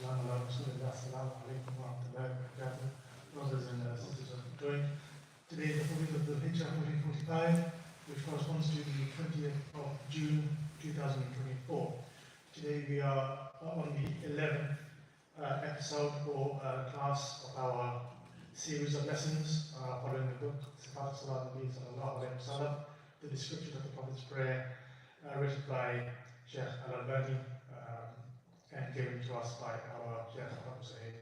Assalamu alaikum wa rahmatullahi wa barakatuh. Brothers and sisters of the joint. Today is the 14th of the Hijrah 1445, which corresponds to the 20th of June 2024. Today we are on the 11th episode or class of our series of lessons following the book Sifat Salat An-Nabi, the description of the Prophet's prayer, written by Sheikh Al-Albani and given to us by our Sheikh Suhayb.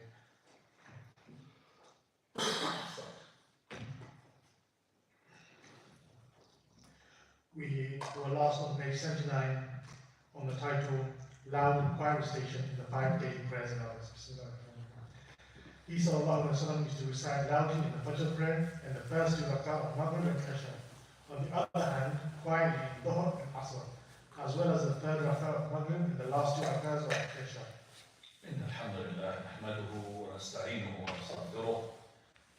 We were last on page 79 on the title Loud Inquiry Station in the 5 Daily Prayers and Others. He sallallahu alaihi wasallam used to recite loudly in the Fajr prayer and the first 2 rak'ah of Maghrib and Isha. On the other hand, quietly in Dhuhr and Asr, as well as the 3rd rak'ah of Maghrib and the last 2 rak'ahs of Isha. إن الحمد لله نحمده ونستعينه ونستغفره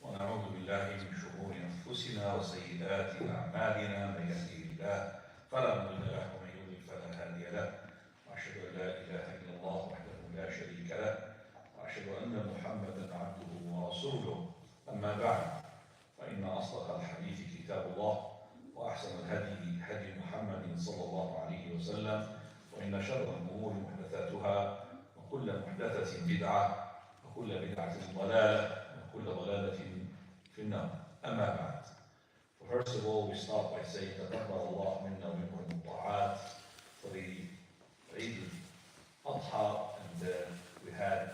ونعوذ بالله من شرور أنفسنا وسيئات أعمالنا من يهده الله فلا مضل له ومن يضلل فلا هادي له وأشهد أن لا إله إلا الله وحده لا شريك له وأشهد أن محمدا عبده ورسوله أما بعد فإن أصدق الحديث كتاب الله وأحسن الهدي هدي محمد صلى الله عليه وسلم وإن شر الأمور محدثاتها وكل محدثة بدعة وكل بدعة ضلالة وكل ضلالة في النار أما بعد. First of all, we start by saying تقبل الله منا ومنكم الطاعات for the Eid al-Adha, and we had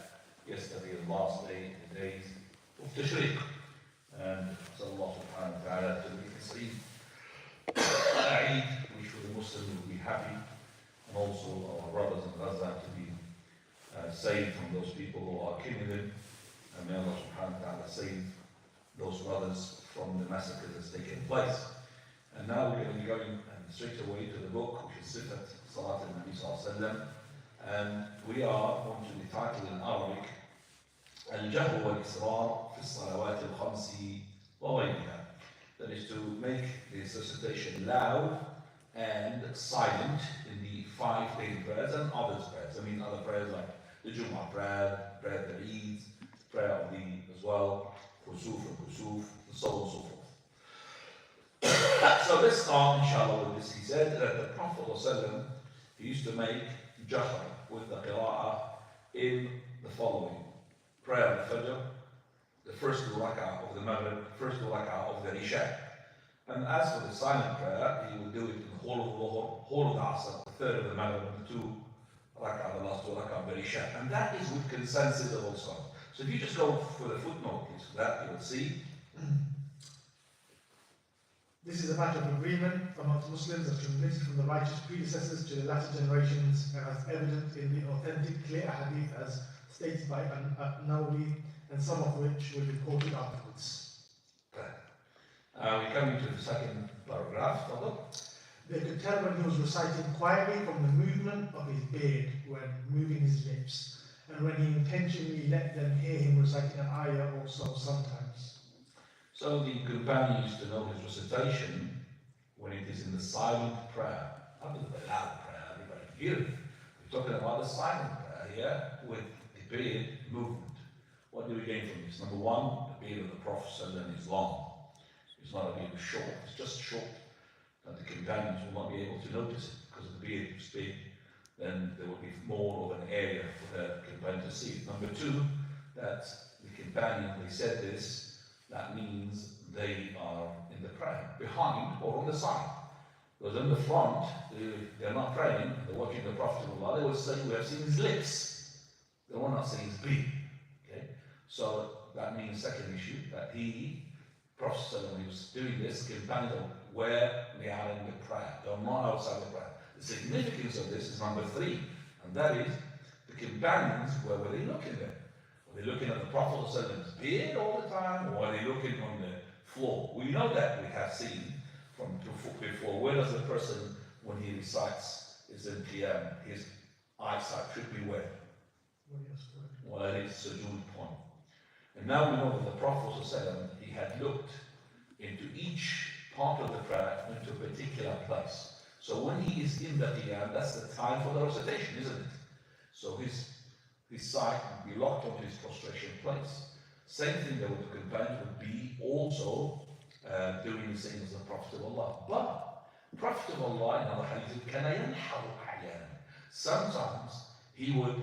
yesterday the last day, the days of Tashriq, and so Allah subhanahu wa ta'ala to make us Eid, which for the Muslims will be happy, and also our brothers in Gaza to be saved from those people who are killing them, and may Allah subhanahu wa ta'ala save those brothers from the massacre that's taken place. And now we're going to be going straight away to the book, which is Sifat Salat An-Nabi, and we are going to be titled in Arabic الجهر والإسرار في الصلوات الخمس وغيرها. That is to make the recitation loud and silent in the 5 daily prayers and others prayers. I mean other prayers like the Jumu'ah prayer, prayer of the Eid, prayer of the as well, Kusuf and Kusuf, and so on and so forth. So let's start inshallah with this. He said that the Prophet ﷺ, he used to make jahr with the qira'ah in the following: prayer of the Fajr, the first 2 rak'ah of the Maghrib, first 2 rak'ah of the Isha. And as for the silent prayer, he would do it in the whole of the Dhuhr, whole of the Asr, the 3rd of the Maghrib, and the 2 rak'ah, the last 2 rak'ah of the Isha. And that is with consensus of all scholars. So if you just go for the footnote, please, for that you will see. This is a matter of agreement amongst Muslims as transmitted from the righteous predecessors to the latter generations and as evident in the authentic clear hadith as stated by An-Nawawi, and some of which were reported afterwards. We come into the second paragraph. They could tell when he was reciting quietly from the movement of his beard when moving his lips, and when he intentionally let them hear him reciting an ayah also sometimes. So the companion used to know his recitation when it is in the silent prayer, not in the loud prayer, everybody can hear it. We're talking about the silent prayer here with the beard movement. What do we gain from this? Number one, the beard of the Prophet is long. It's not a beard short, it's just short. And the companions will not be able to notice it because if the beard is big, then there will be more of an area for the companion to see it. Number two, that the companion, they said this, that means they are in the prayer, behind or on the side. Because in the front, they're not praying, they're watching the Prophet of Allah, they will say, we have seen his lips. They will not say his beard. Okay? So that means, second issue, that Prophet when he was doing this, companions are where they are in the prayer. They are not outside the prayer. The significance of this is number 3, and that is the companions, where were they looking at? Were they looking at the Prophet's beard all the time, or are they looking on the floor? We know that we have seen from before. Where does the person, when he recites, is in qiyam, his eyesight should be where? Well, it is sujood point. And now we know that the Prophet he had looked into each part of the prayer into a particular place. So when he is in the qiyam, that's the time for the recitation, isn't it? So his his sight would be locked onto his prostration place. Same thing that with the companions would be also doing the same as the Prophet of Allah. But Prophet of Allah in other hadith, كان ينحر أحيانا. Sometimes he would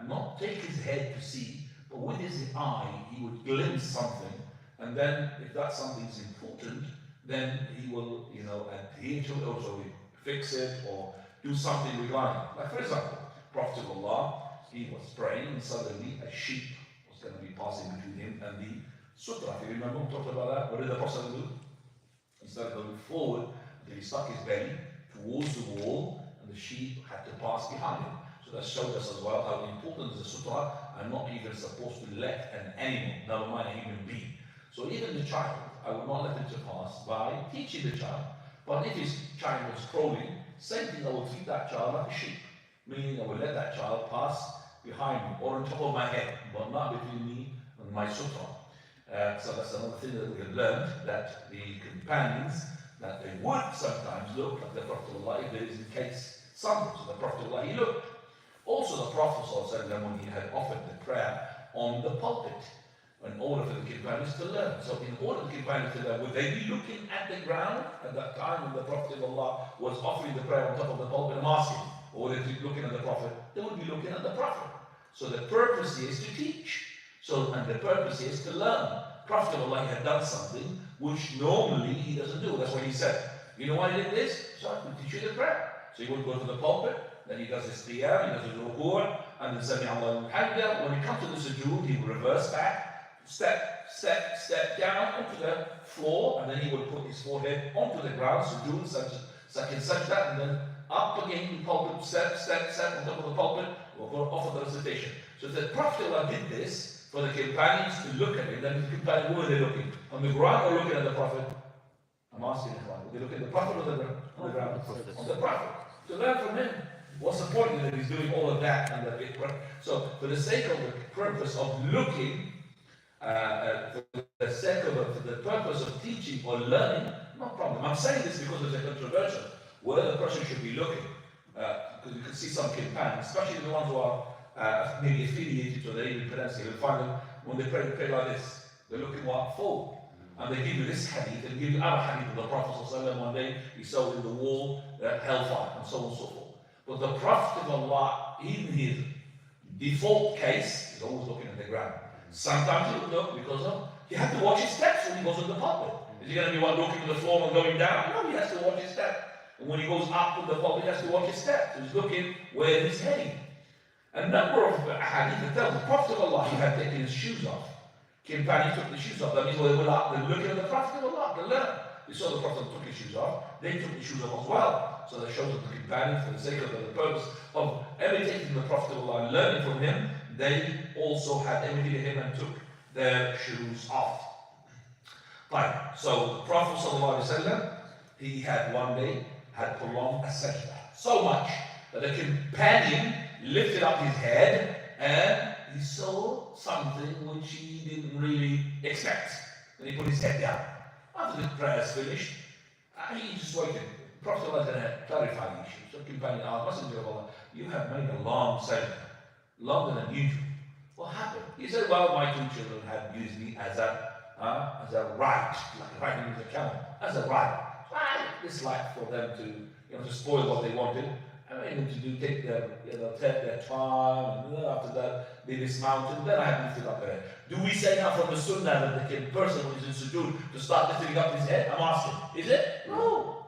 not take his head to see, but with his eye he would glimpse something, and then if that something is important, then he will, adhere to it, or so he fix it or do something regarding it. Like for example, Prophet of Allah, he was praying and suddenly a sheep was going to be passing between him and the sutra. If you remember, we talked about that. What did the Prophet do? He started going forward until he stuck his belly towards the wall, and the sheep had to pass behind him. So that showed us as well how important the sutra are not even supposed to let an animal, never mind a human being. So even the child, I would not let him to pass by teaching the child. But if his child was crawling, same thing, I will treat that child like a sheep. Meaning I will let that child pass behind me or on top of my head, but not between me and my sutra. So that's another thing that we have learned, that the companions, that they would sometimes look like the Prophet of Allah if there is in case something. So the Prophet of Allah, he looked. Also the Prophet ﷺ, when he had offered the prayer on the pulpit, in order for the companions to learn. So in order for the companions to learn, would they be looking at the ground at that time when the Prophet of Allah was offering the prayer on top of the pulpit and asking? Or would they be looking at the Prophet? They would be looking at the Prophet. So the purpose is to teach. And the purpose is to learn. Prophet of Allah had done something which normally he doesn't do. That's why he said, you know why he did this? So I can teach you the prayer. So he would go to the pulpit, then he does his qiyam, he does his ruku', and then Sami Allahu Hamdah. When he comes to the sujood, he will reverse back, step down onto the floor, and then he would put his forehead onto the ground, sujood, such that, and then up again, the pulpit, step on top of the pulpit, or go off of the recitation. So the Prophet did this for the companions to look at it. Then the companions, who were they looking? On the ground or looking at the Prophet? I'm asking you, were they looking at the Prophet or on the ground? On the Prophet. To learn from him. What's the point that he's doing all of that? So for the sake of the purpose of looking, for the purpose of teaching or learning, no problem. I'm saying this because it's a controversial. Where the person should be looking, because you can see some companions, especially the ones who are maybe affiliated to the Arabian Peninsula, you'll find them when they pray like this. They're looking forward. And they give you this hadith, and give you other hadith of the Prophet ﷺ. One day he saw in the wall hellfire, and so on and so forth. But the Prophet of Allah, in his default case, is always looking at the ground. Sometimes he would look because he had to watch his steps when he goes on the pulpit. Is he going to be one looking at the floor and going down? No, he has to watch his steps. And when he goes up to the pulpit, he has to watch his steps. So he's looking where he's heading. A number of hadith that tells the Prophet of Allah, he had taken his shoes off. Companions took the shoes off. That means they were looking at the Prophet of Allah to learn. They saw the Prophet took his shoes off. They took the shoes off as well. So that shows that the companions, for the sake of the purpose of imitating the Prophet of Allah and learning from him, they also had imitated him and took their shoes off. Right. So the Prophet ﷺ, he had one day had prolonged a sajda so much that the companion lifted up his head and he saw something which he didn't really expect. Then he put his head down. After the prayer is finished, he just waited. The Prophet was going to clarify the issue. So the companion asked, Messenger of Allah, you have made a long sajda, longer than usual. What happened? He said, well, my two children had used me as a ride, like riding with a camel, as a ride. I dislike for them to spoil what they wanted. I mean, take their time, and after that they dismounted. Then I have lifted up their head. Do we say now from the sunnah that the person who is in sujood to start lifting up his head? I'm asking, is it? No,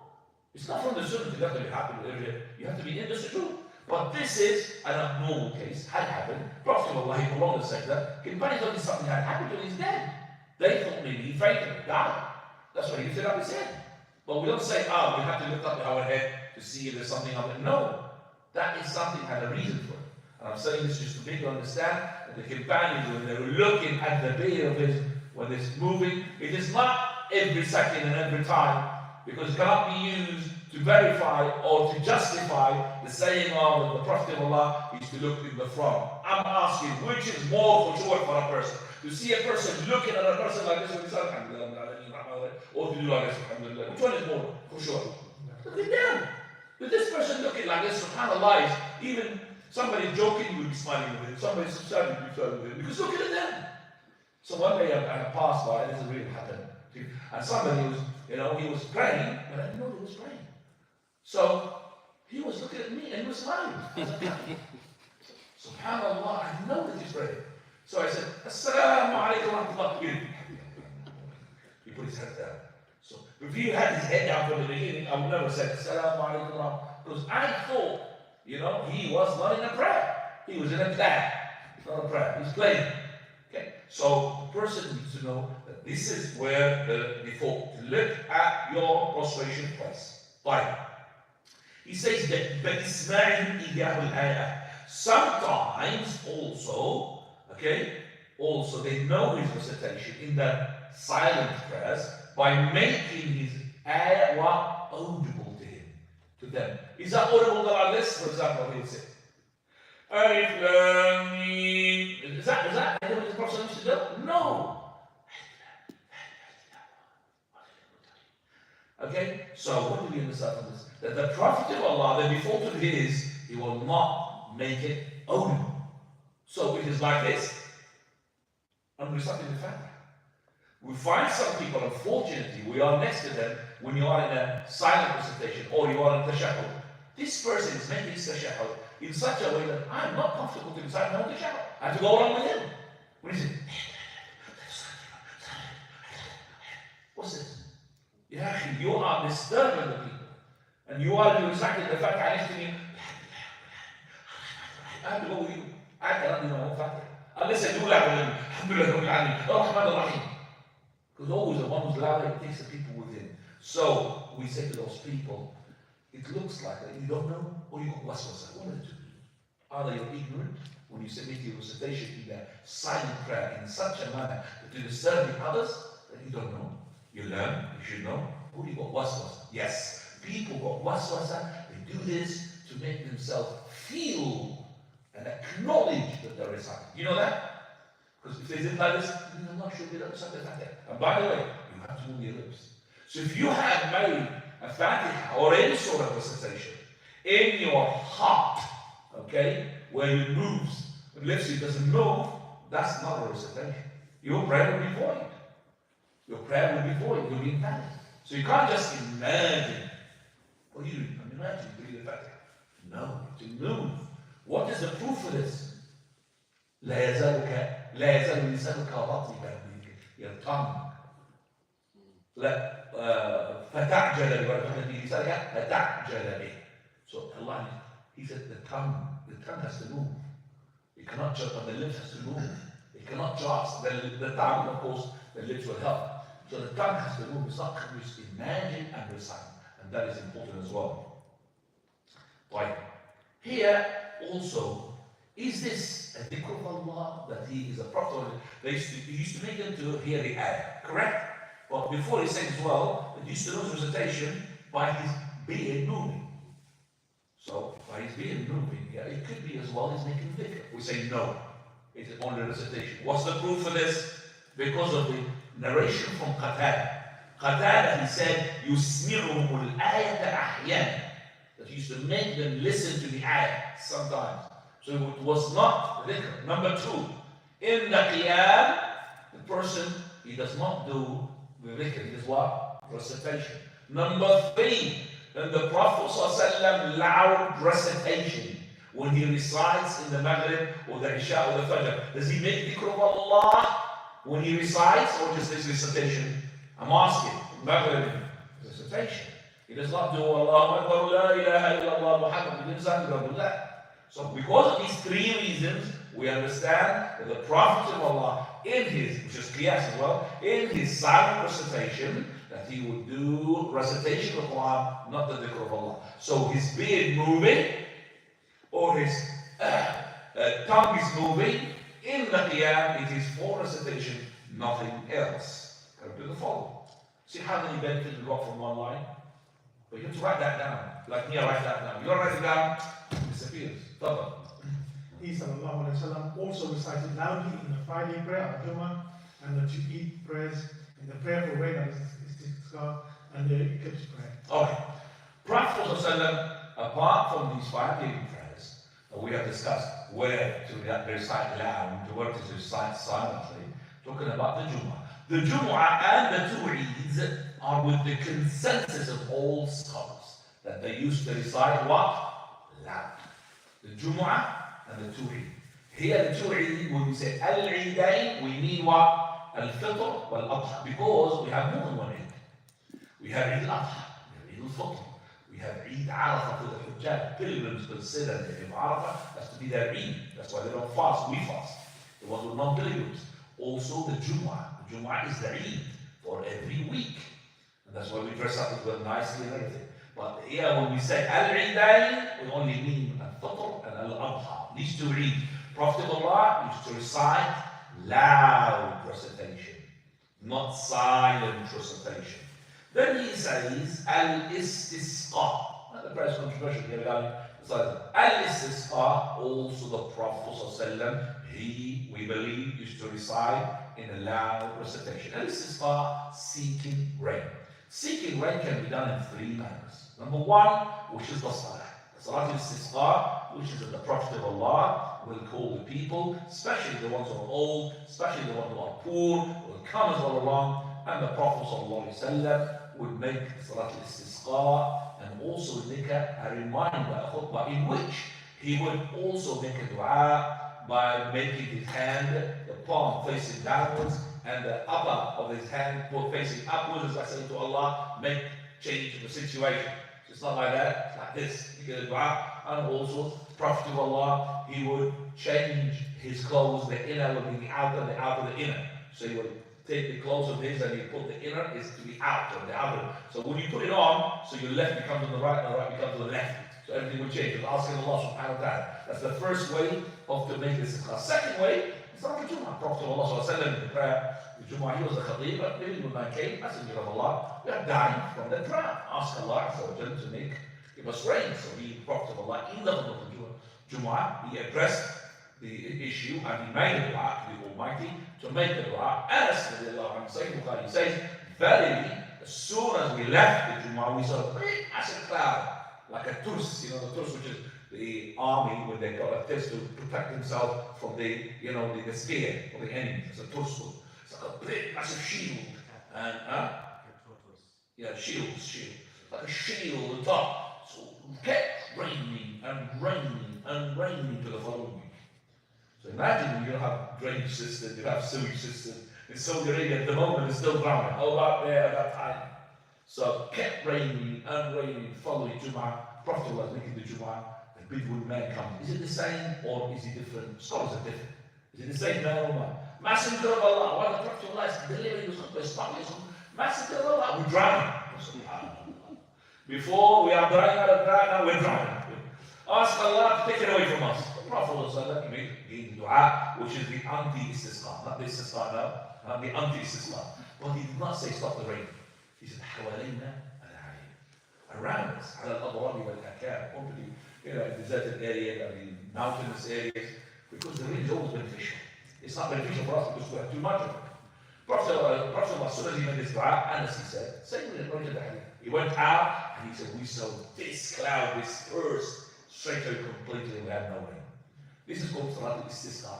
it's not from the sunnah. You have to be happy with it. You have to be in the sujood. But this is an abnormal case. Had happened. Prophet of Allah, he prolonged the sajda. Companions thought something had happened to him. He's dead. They thought maybe he fainted, died. That's why he lifted up his head. But we don't say, we have to lift up our head to see if there's something up there. No, that is something had a reason for it. And I'm saying this just to make you understand that the companions, when they were looking at the day of his, when it's moving, it is not every second and every time, because it cannot be used to verify or to justify the saying of the Prophet of Allah is to look in the front. I'm asking, which is more for sure for a person? To see a person looking at a person like this with his Alhamdulillah, or to do like this, Alhamdulillah. Which one is more for sure? Look at them. With this person looking like this, subhanAllah, is even Somebody joking, you will be smiling with him. Somebody sad, you will be smiling with him. Because look at them. So one day I passed by, and this really happened. And somebody was, he was praying, but I didn't know he was praying. So he was looking at me and he was smiling. I said, SubhanAllah, I know that he's praying. So I said, Assalamu alaikum wa rahmatullah. He put his head down. So if he had his head down from the beginning, I would never say Assalamu alaikum wa rahmatullah. Because I thought, he was not in a prayer. He was in a plan. Not a prayer. He's playing. Okay. So the person needs to know that this is where the default. Look at your prostration place. Fine. He says that بِإِسْمَاعِهِمْ إِيَّاهُ الْآيَةِ. Sometimes also, also they know his recitation in the silent prayers by making his ayah audible to him, to them. Is that audible like this? For example, he'll say, Alif Lam Mim. Is that what the Prophet used to do? No. Okay, so what do we understand from this? That the Prophet of Allah, the default of his, he will not make it audible. So it is like this. I'm reciting the Fatiha. We find some people, unfortunately, we are next to them when you are in a silent recitation or you are in tashahhud. This person is making his tashahhud in such a way that I'm not comfortable to recite my own tashahhud. I have to go along with him. What is it? What's this? You are disturbing the people. And you are reciting the Fatiha next to me. I have to go with you. I cannot do my own Fatiha. Unless I do loud with him. Alhamdulillah, Rahim. Because always the one who's louder takes the people with him. So we say to those people, it looks like that you don't know or you got waswasa. What are the two? Either you're ignorant when you submit your recitation in a silent prayer in such a manner that you disturb the others that you don't know. You learn, you should know. Or you got waswasa. Yes. People got waswasa, they do this to make themselves feel and acknowledge that they're reciting. You know that? Because if they did like this, Allah should be something like that. And by the way, you have to move your lips. So if you have made a Fatiha or any sort of recitation in your heart, where you move, the lips it doesn't move, that's not a recitation. Your prayer will be void. Your prayer will be void, you'll be invalid. So you can't just imagine. What do you do? Imagine you read the Fatiha. No, to move. What is the proof for this? لا يزال لسانك رطبا your tongue. فتعجل بورقة لسانك فتعجل به. So Allah, He said the tongue has to move. It cannot just, but the lips has to move. It cannot just, the tongue, of course, the lips will help. So the tongue has to move. It's not just imagine and recite. And that is important as well. Right. Here also, is this a dhikr of Allah that he is a prophet? He used to make them to hear the ayah, correct? But before he said as well, he used to know his recitation by his being moving. So by his being moving, it could be as well as making dhikr. We say no, it is only recitation. What's the proof for this? Because of the narration from Qatada. Qatada, he said, يُسْمِعُهُمُ الْآيَةَ أَحْيَانًا. That he used to make them listen to the ayah sometimes. So it was not dhikr. Number two, in the qiyam, the person, he does not do the dhikr, he does what? Recitation. Number three, in the Prophet ﷺ loud recitation, when he recites in the Maghrib or the Isha or the Fajr, does he make dhikr of Allah when he recites or just this recitation? I'm asking, Maghrib recitation. He does not do Allahu Akbar, La ilaha illallah, Muhammad, he doesn't do that. So because of these three reasons, we understand that the Prophet of Allah, in his, which is qiyas as well, in his silent recitation, that he would do recitation of Quran, not the dhikr of Allah. So his beard moving, or his tongue is moving, in the qiyam, it is for recitation, nothing else. Come to the following. See how many benefits we got from one line? But you have to write that down. Like me, I write that down. You don't write it down, it disappears. He ﷺ also recited loudly in the Friday prayer of Jummah and the two Eid prayers, in the prayer for rain and the eclipse prayer. Okay. Prophet ﷺ, apart from these 5 daily prayers, We have discussed where to recite loud and where to recite silently, talking about the Jumu'ah. The Jumu'ah and the two Eids are with the consensus of all scholars, that they used to recite what? Loud. The Jumu'ah and the two Eid. Here the two Eid, when we say Al-Eidain, we mean what? Al-Fitr wal-Adha, because we have more than one Eid. We have Eid al-Adha, we have Eid al-Fitr, we have Eid Arafah for the Hujjaj. Pilgrims consider the Eid Arafah as to be their Eid. That's why they don't fast, we fast. The ones with non-pilgrims. Also the Jumu'ah. The Jumu'ah is the Eid for every week. And that's why we dress up as well nicely and everything. But here when we say Al-Eidain, we only mean Al-Fitr and Al-Adha. These two Eid. Prophet of Allah used to recite loud recitation, not silent recitation. Then he says Al-Istisqa. The press controversial here regarding Al-Istisqa, also the Prophet we believe, used to recite in a loud recitation. Al-Istisqa, seeking rain. Seeking rain can be done in three manners. Number one, which is the Salah. The Salat Al-Istisqa, which is that the Prophet of Allah will call the people, especially the ones who are old, especially the ones who are poor, will come as well along, and the Prophet ﷺ would make Salat Al-Istisqa and also make a reminder, a khutbah, in which he would also make a dua by making his hand, the palm facing downwards, and the upper of his hand facing upwards, as I say to Allah, make change in the situation. So it's not like that, it's like this. You get a dua, and also Prophet of Allah, he would change his clothes, the inner would be the outer the inner. So he would take the clothes of his and he put the inner is to the outer, the outer. So when you put it on, so your left becomes on the right and the right becomes on the left. So everything will change. You're asking Allah subhanahu wa ta'ala. That's the first way of to make this class. Second way, it's not the Jumu'ah. Prophet of Allah sallallahu alayhi wa sallam, the prayer, the Jumu'ah, he was a khatib, but really when I came, Messenger of Allah, we are dying from the prayer. Ask Allah to give us rain. So he, Prophet of Allah, in the Jumu'ah, he addressed the issue and he made a dua to the Almighty to make the dua. Anas he says, verily, as soon as we left the Jumu'ah, we saw a big massive cloud, like a turs, the turs, which is the army when they got a test to protect themselves from the spear of the enemy. It's a turs. It's like a big massive shield. And shield. Like a shield on top. So it kept raining to the following week. So imagine you don't have drainage system, you have sewage system. In Saudi Arabia at the moment it's still drowning. How about there at that time? So kept raining, following Jumu'ah. Prophet was making the Jumu'ah. The Bedouin man comes. Is it the same or is it different? Scholars are different. Is it the same man or not? Messenger of Allah, while the Prophet of Allah is delivering his khutbah, Messenger of Allah, we're drowning. Before we are drying out of that, now we're drowning. Ask Allah to take it away from us. The Prophet gave dua, which is the anti-istisqa, not the istisqa now, the anti-istisqa. But he did not say stop the rain. He said, حوالينا العين. Around us, على الأضراب والأكام, in the deserted area, the mountainous areas, because the rain is always beneficial. It's not beneficial for us because we have too much of it. Prophet, as soon as he made his dua, Anas, he said, same with the hadith. He went out and he said, we saw this cloud, this earth, straight away completely, we had no rain. This is called Salat Al-Istisqa.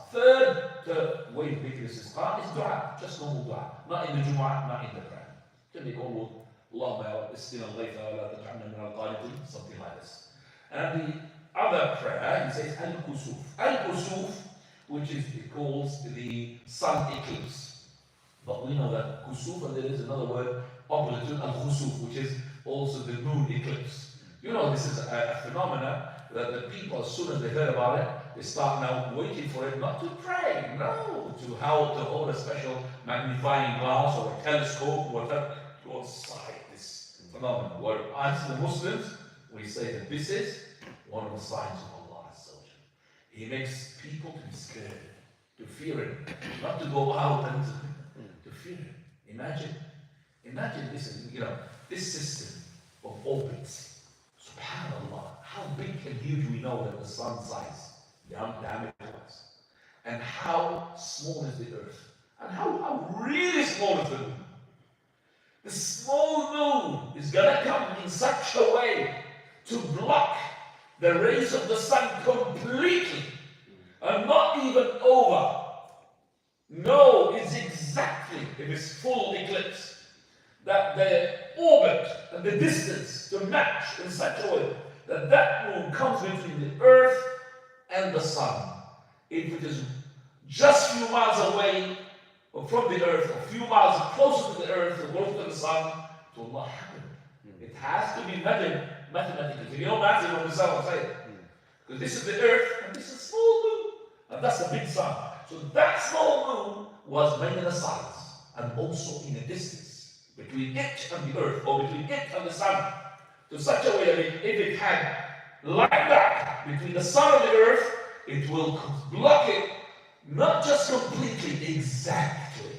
Third way of making Istisqa is dua, just normal dua. Not in the Jumu'ah, not in the prayer. Can they call Allahumma isqina al-ghaytha wa la taj'alna min al-qanitin, something like this. And the other prayer, he says Al-Kusuf. Al-Kusuf, which is, it calls the sun eclipse. But we know that Kusuf, and there is another word opposite to Al-Khusuf, which is also the moon eclipse. You know, this is a phenomena that the people, as soon as they heard about it, they start now waiting for it, not to pray, no, to hold a special magnifying glass or a telescope or whatever, to observe this phenomenon. Where as the Muslims, we say that this is one of the signs of Allah. He makes people to be scared, to fear Him, not to go out and to fear Him. Imagine this, this system of orbits. Subhanallah, how big and huge we know that the sun size, the diameter was, and how small is the earth, and how really small is the moon. The small moon is going to come in such a way to block the rays of the sun completely, and not even over. No, it's exactly, if it's full eclipse, that the orbit and the distance to match in such a way that that moon comes between the earth and the sun. If it is just a few miles away from the earth, a few miles closer to the earth, or closer to the sun, it will not happen. It has to be measured mathematically. If you don't math, you don't understand what I'm saying. Because this is the earth, and this is small moon, and that's the big sun. So that small moon was made in a size, and also in a distance between it and the earth, or between it and the sun, to such a way that if it had like that between the sun and the earth, it will block it, not just completely, exactly.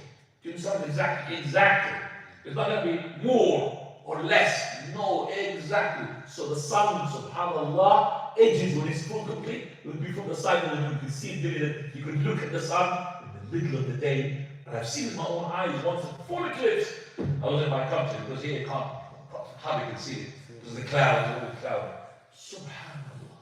Do you understand? Exactly. It's not going to be more or less. No, exactly. So the sun, subhanAllah, edges when it's full complete, it will be from the side of the moon. You can see it vivid. You can look at the sun in the middle of the day. And I've seen with my own eyes once a full eclipse. I was in my country because here you can't hardly can see it. Because the clouds, all the cloud. Subhanallah.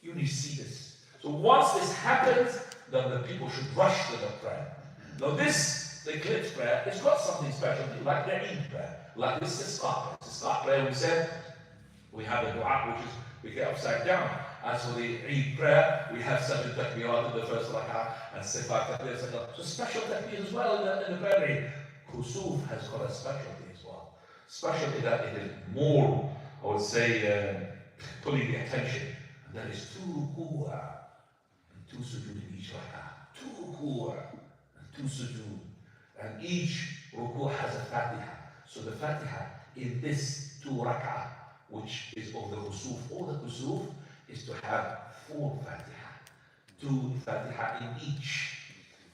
You need to see this. So once this happens, then the people should rush to the prayer. Now the eclipse prayer, it's got something special, like the Eid prayer, like this Sifat prayer we said, we have a dua which is, we get upside down. As for the Eid prayer, we have seven takbirat in the first rak'ah, and Sifat takbir, so special takbir as well in the prayer Eid. Khusuf has got a specialty as well. Specialty that it is more, I would say, pulling the attention. And that is 2 ruku'ah and 2 sujood in each rak'ah. 2 ruku'ah and 2 sujood. And each ruku' has a Fatiha. So the Fatiha in this 2 rak'ah, which is of the khusuf, or the khusuf, is to have 4 Fatiha. 2 Fatiha in each.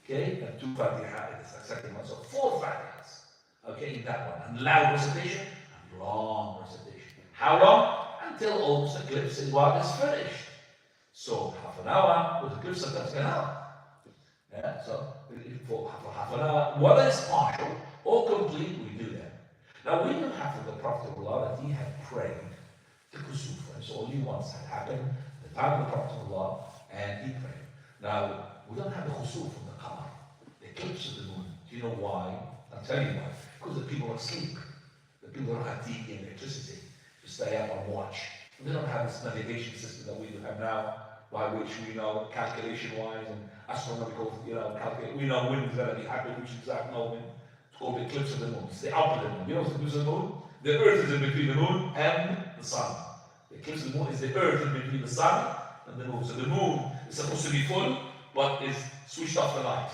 Okay? And 2 Fatiha in the second one. So 4 Fatihas. Okay, in that one. And loud recitation and long recitation. How long? Until almost the eclipse is finished. So half an hour, with the eclipse sometimes an hour. Yeah, so for half an hour, whether it's partial or complete, we do that. Now we don't have the Prophet of Allah that he had prayed the Kusuf, and so only once had happened, the time of the Prophet of Allah, and he prayed. Now we don't have the Kusuf from the Qamar, the eclipse of the moon. Do you know why? I'll tell you why. Because the people are asleep. The people don't have deep electricity to stay up and watch. And they don't have this navigation system that we do have now, by which we know calculation-wise and astronomical, calculate. We know when is going to be happening, which exact moment. It's called the eclipse of the moon. It's the opposite of the moon. You know what's the eclipse of the moon? The earth is in between the moon and the sun. The eclipse of the moon is the earth in between the sun and the moon. So the moon is supposed to be full, but is switched off the light.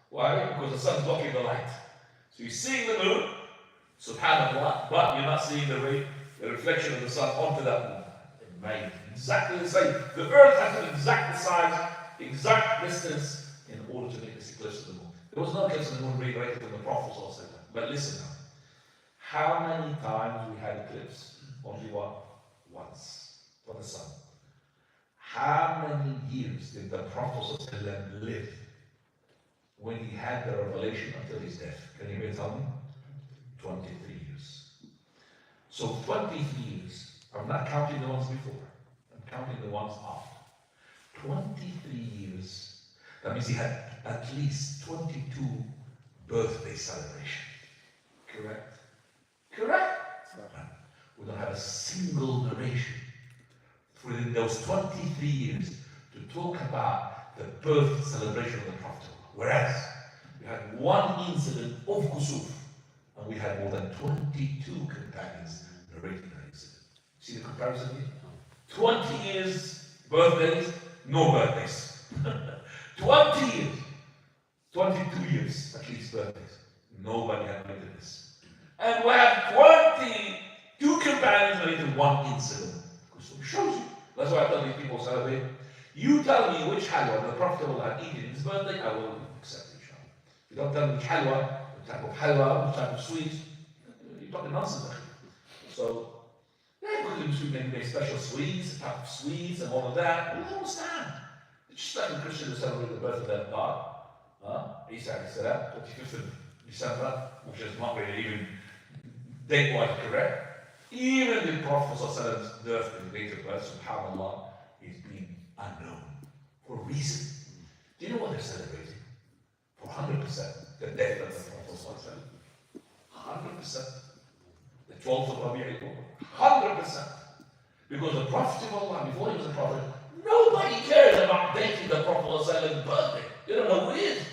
Why? Because the sun is blocking the light. So you're seeing the moon, subhanAllah, but you're not seeing the reflection of the sun onto that moon. Amazing. Exactly the same. The earth has an exact size, exact distance in order to make this eclipse of the moon. There was no eclipse of the moon regulated from the Prophet. But listen now. How many times we had eclipse? Only one. Once. For the sun. How many years did the Prophet live when he had the revelation until his death? Can you tell me? 23 years. So 23 years. I'm not counting the ones before. I'm counting the ones after. 23 years. That means he had at least 22 birthday celebrations. Correct? Correct? We don't have a single narration within those 23 years to talk about the birth celebration of the Prophet. Whereas we had one incident of Kusuf, and we had more than 22 companions narrating that incident. See the comparison here? 20 years, birthdays, no birthdays. 20 years, 22 years, at least birthdays. Nobody had narrated this. And we have 22 companions narrating one incident. So it shows you. That's why I tell these people celebrate. You tell me which halwa the Prophet will have eaten in his birthday, I will accept it, inshallah. You don't tell me which halwa, what type of halwa, what type of sweets, you're talking nonsense. So, yeah, because the Muslims make special sweets, type of sweets, and all of that. We don't understand. It's just like the Christians who celebrate the birth of their God. Isa alayhi salam, 25th of December, which is not really even date-wise correct. Even the Prophet's birth and date of birth, subhanAllah, is being unknown for a reason. Do you know what they're celebrating? For 100%, the death of the Prophet. 100%. The 12th of Rabi'ul Awwal. 100%. Because the Prophet of Allah, before he was a Prophet, nobody cared about dating the Prophet's birthday. You don't know who he is.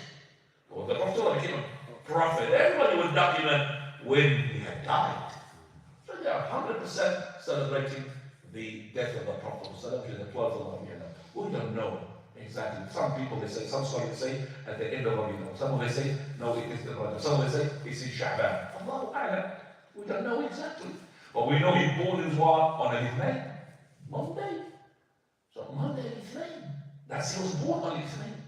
Well, the Prophet became a prophet. Everybody would document when he had died. So they are 100% celebrating the death of the Prophet, which is the 12th of Rabi'ul Awwal. We don't know exactly. Some people, they say, some scholars say at the end of Rabi'ul Awwal. Some of them say, no, it is the Rajab. Some of them say, it's in Sha'ban. Allahu A'lam. We don't know exactly. But we know he born in what? On Al-Ithnain. Monday. So Monday Al-Ithnain. That's he was born on Al-Ithnain.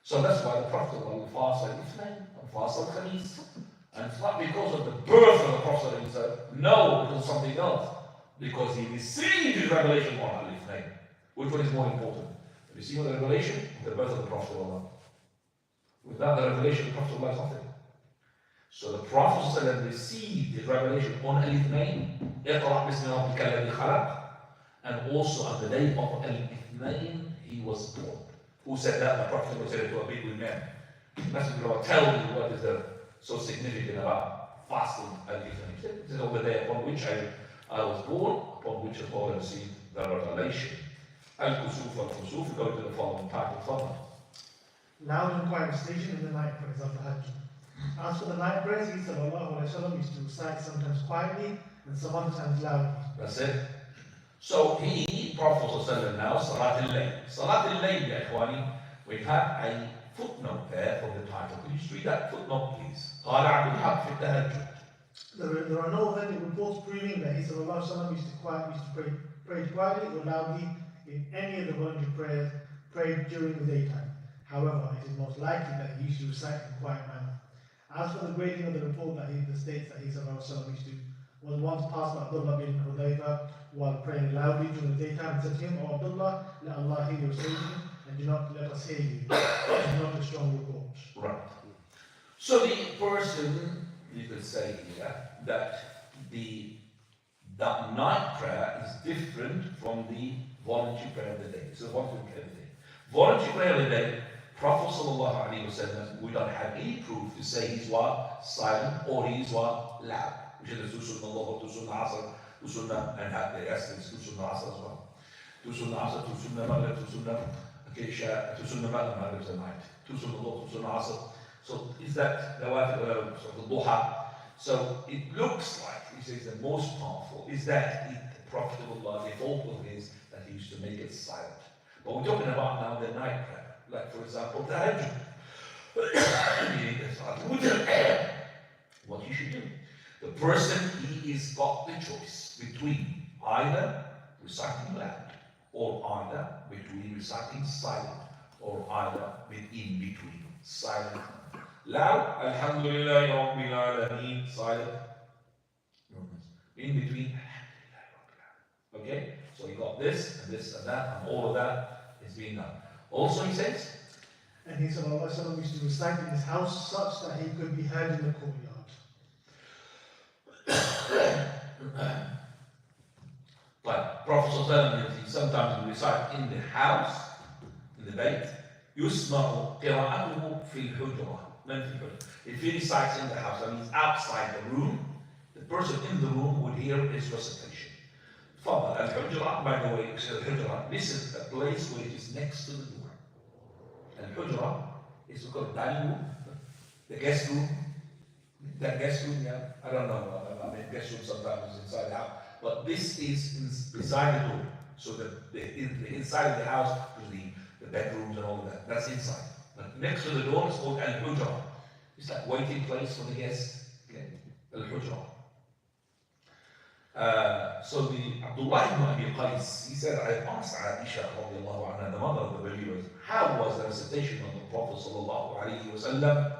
So that's why the Prophet will fast Al-Ithnain and fast Al-Khamis. And it's not because of the birth of the Prophet, no, because of something else. Because he received his revelation on Al-Ithnain. Which one is more important? The receiving of the revelation or the birth of the Prophet of Allah? Without the revelation, the Prophet of Allah is nothing. So the Prophet received his revelation on Al-Ithnain, اقرأ بسم ربك الذي خلق, and also on the day of Al-Ithnain he was born. Who said that? The Prophet said it to a big man. Messenger of Allah, tell me what is so significant about fasting Al-Ithnain. He said, this is on the day upon which I was born, upon which the Lord received the revelation. Al-Kusuf al-Kusuf, go to the following title from Loud and quiet station in the night, for example, Hajj. As for the night prayers, he sallallahu alayhi wa sallam used to recite sometimes quietly and sometimes loudly. That's it. So he, Prophet now, Salat Al-Layl. Salat Al-Layl, ya ikhwani, we have a footnote there for the title. Could you just read that footnote, please? قال عبد الحق في التهجد. There are no authentic reports proving that he sallallahu alayhi wa sallam used to pray quietly or loudly in any of the voluntary prayers prayed during the daytime. However, it is most likely that he used to recite in a quiet manner. As for the grading of the report that states that he sallallahu alayhi wa sallam used to was once passed by Abdullah bin Hudayfa while praying loudly during the daytime and said to him, "O Abdullah, let Allah hear your statement and do not let us hear you." It is not a strong report. Right. So the person, you could say here, that the night prayer is different from the voluntary prayer of the day. So voluntary prayer of the day. Voluntary prayer of the day, Prophet sallallahu alaihi wasallam, we don't have any proof to say he's what? Silent or he's what? Loud. Which is the Sunnah Allah, to Sunnah Asr, to Sunnah, and have the essence to Sunnah Asr as well. To Sunnah Asr, to Sunnah Maghrib, to Sunnah Isha, to Sunnah Maghrib is the night. To Sunnah Allah, to Sunnah Asr. So is that the Duha? So it looks like, he says, the most powerful is that the Prophet of Allah, the default of his, that he used to make it silent. But we're talking about now the night prayer. Like, for example, tahajjud. What you should do. The person, he is got the choice between either reciting loud, or either between reciting silent, or either in between silent. Loud, Alhamdulillah Rabbil Alameen, silent. In between, Alhamdulillah. Okay? So you got this, and this, and that, and all of that is being done. Also, he says, and he sallallahu alayhi wa sallam used to recite in his house such that he could be heard in the courtyard. But Prophet he sometimes recite in the house, in the bayt, يسمع قراءته في الحجرة. If he recites in the house, that means outside the room, the person in the room would hear his recitation. Father, al-hujra, by the way, al-hujra, this is a place where it is next to the door. Al-hujra is called dining room, the guest room. That guest room, yeah, I don't know. I mean, guest room sometimes is inside the house, but this is beside the door. So the inside of the house is the bedrooms and all of that. That's inside. But next to the door is called al-hujra. It's like waiting place for the guests. Okay, al-hujra. So the Abdullah ibn Abi Qais, he said, I asked Aisha radiallahu anha, the mother of the believers, how was the recitation of the Prophet sallallahu alayhi wa sallam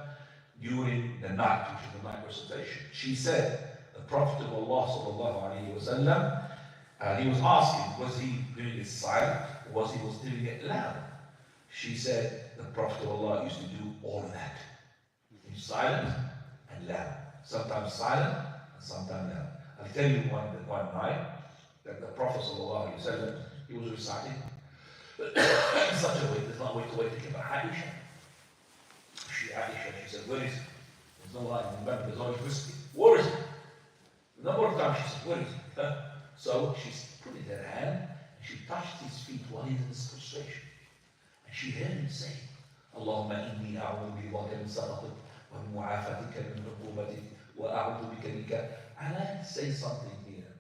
during the night, which is the night recitation? She said, the Prophet of Allah sallallahu alayhi wa sallam, he was asking, was he doing it silent or was he doing it loud? She said, the Prophet of Allah used to do all of that. Silent and loud. Sometimes silent and sometimes loud. I'll tell you one night that the Prophet ﷺ, he was reciting in such a way, there's not a way to give her Aisha. She said, where is it? There's no light in the bed, there's only whiskey. Where is it? A number of times she said, where is it? So she put it in her hand, and she touched his feet while he was in this frustration. And she heard him say, اللهم إني أعوذ برضاك من سخطك ومن معافاتك من عقوبتك وأعوذ بك منك. And I say something here.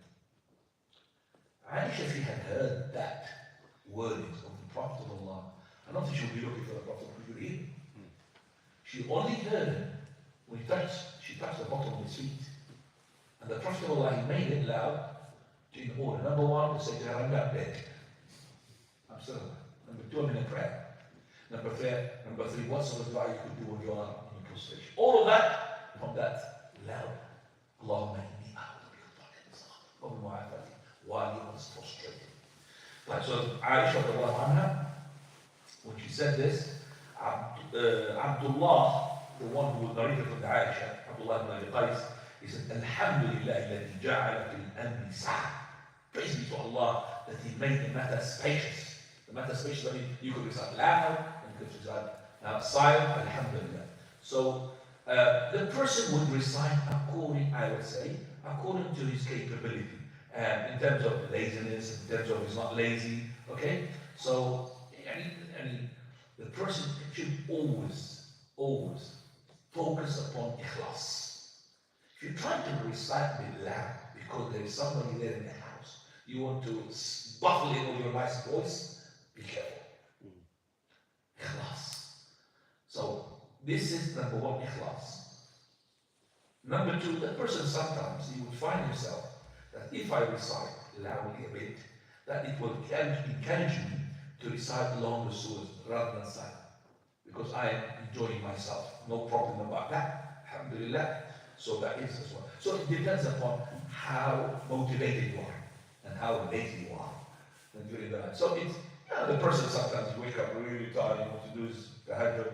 Aisha, if she had heard that word of the Prophet of Allah, I don't think she would be looking for the Prophet who would hear. She only heard him when she touched the bottom of his feet. And the Prophet of Allah, he made it loud in order. Number one, to say to her, I'm not dead. I'm still alive. Number two, I'm in a prayer. Number three, what sort of dua you could do when you are in prostration. All of that from that loud. Allahumma inni a'udhu bika min mu'afatik while he was prostrated. Right, so Aisha radiallahu anha, when she said this, Abdullah, the one who narrated from the Aisha, Abdullah ibn Abi Qais, he said, Alhamdulillah alladhi ja'ala fil amri sa'a. Praise be to Allah that He made the matter spacious. The matter spacious, I mean, you could recite loud, and you could recite silent, Alhamdulillah. So, the person would recite according, I would say, according to his capability. In terms of laziness, in terms of he's not lazy, okay? So, the person should always focus upon ikhlas. If you're trying to recite with loud because there is somebody there in the house, you want to buffle in with your nice voice, be careful. Ikhlas. So, this is number one, ikhlas. Number two, the person sometimes he would find himself that if I recite loudly a bit, that it will encourage me to recite longer surahs rather than silent. Because I am enjoying myself. No problem about that. Alhamdulillah. So that is as well. So it depends upon how motivated you are and how lazy you are. And during the night. So it's, the person sometimes you wake up really tired and what to do is tahajjud.